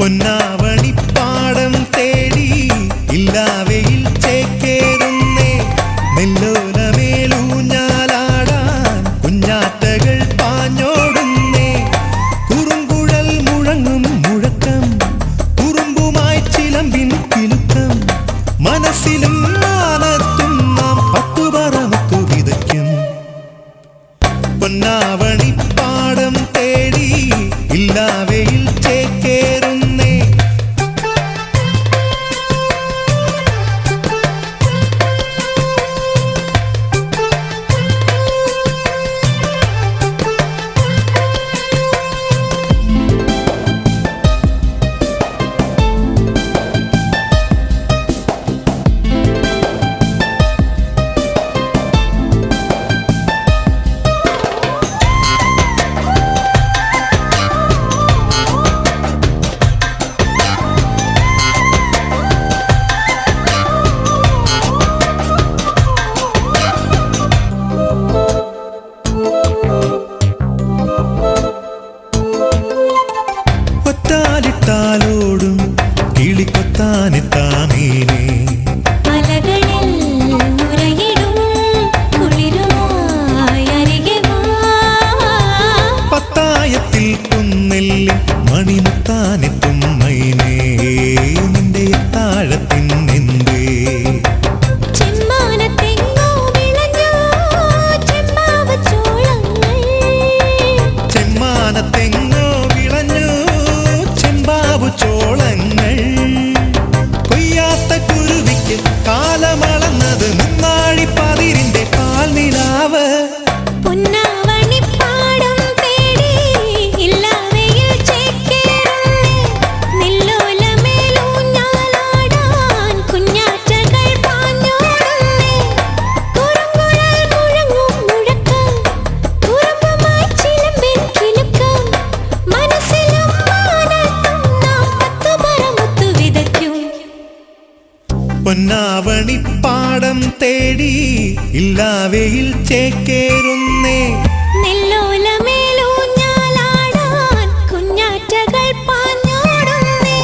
പൊന്നാവണിപ്പാടം തേടി ഇല്ലാവയിൽ ചേക്കേറുന്നേ നെല്ലോലമേലൂഞ്ഞാലാടാൻ കുഞ്ഞാറ്റകൾ പാഞ്ഞോടുന്നേ കുറുങ്കുഴൽ മുഴങ്ങും മുഴക്കം കുറുമ്പുമായി ചിലമ്പിൻ കിലുക്കം മനസ്സിലും മാനത്തും നാം പത്തുപറമുത്തു വിതയ്ക്കും പൊന്നാവണിപ്പാടം തേടി ഇല്ലാവയിൽ ചേക്കേറുന്നേ ോടും കിളിക്കൊത്താനെത്താമേനെ പത്തായത്തിൽ കുന്നെല്ലി മണിമുത്താനെത്തും മൈനേ നിന്റെ താഴത്തിൻ എന്തേ ചെമ്മാനത്തെങ്ങോ വിളഞ്ഞു ചോളങ്ങൾ കൊയ്യാത്ത കുരുവിക്ക് കാലമളന്നത് മുന്നാഴിപ്പതിരിന്റെ കാൽനിലാവ് പൊന്നാവണിപ്പാടം തേടി ഇല്ലാവയിൽ ചേക്കേറുന്നേ നെല്ലോലമേലൂഞ്ഞാലാടാൻ കുഞ്ഞാറ്റകൾ പാഞ്ഞോടുന്നേ കുറുങ്കുഴൽ മുഴങ്ങും മുഴക്കം കുറുമ്പുമായി ചിലമ്പിൻ കിലുക്കം മനസ്സിലും പൊന്നാവണിപ്പാടം തേടി ഇല്ലാവയിൽ ചേക്കേറുന്നേ നെല്ലോലമേലൂഞ്ഞാലാടാൻ കുഞ്ഞാറ്റകൾ പാഞ്ഞോടുന്നേ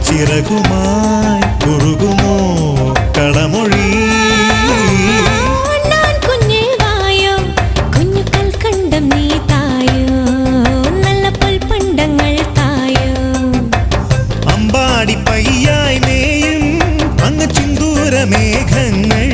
ചിറകുമായി കുറുകുമോ കളമൊഴി കുഞ്ഞേ വായോ കുഞ്ഞു കൽക്കണ്ടം നീ തായോ നല്ല പൊൽപ്പണ്ടങ്ങൾ തായോ അമ്പാടി പയ്യായി മേയും അങ്ങ് ചിന്തൂര മേഘങ്ങൾ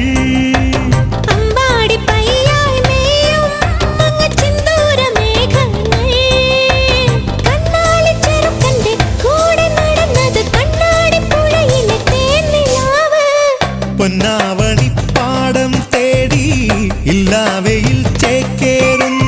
പൊന്നാവണിപ്പാടം തേടി ഇല്ലാവയിൽ ചേക്കേറുന്നു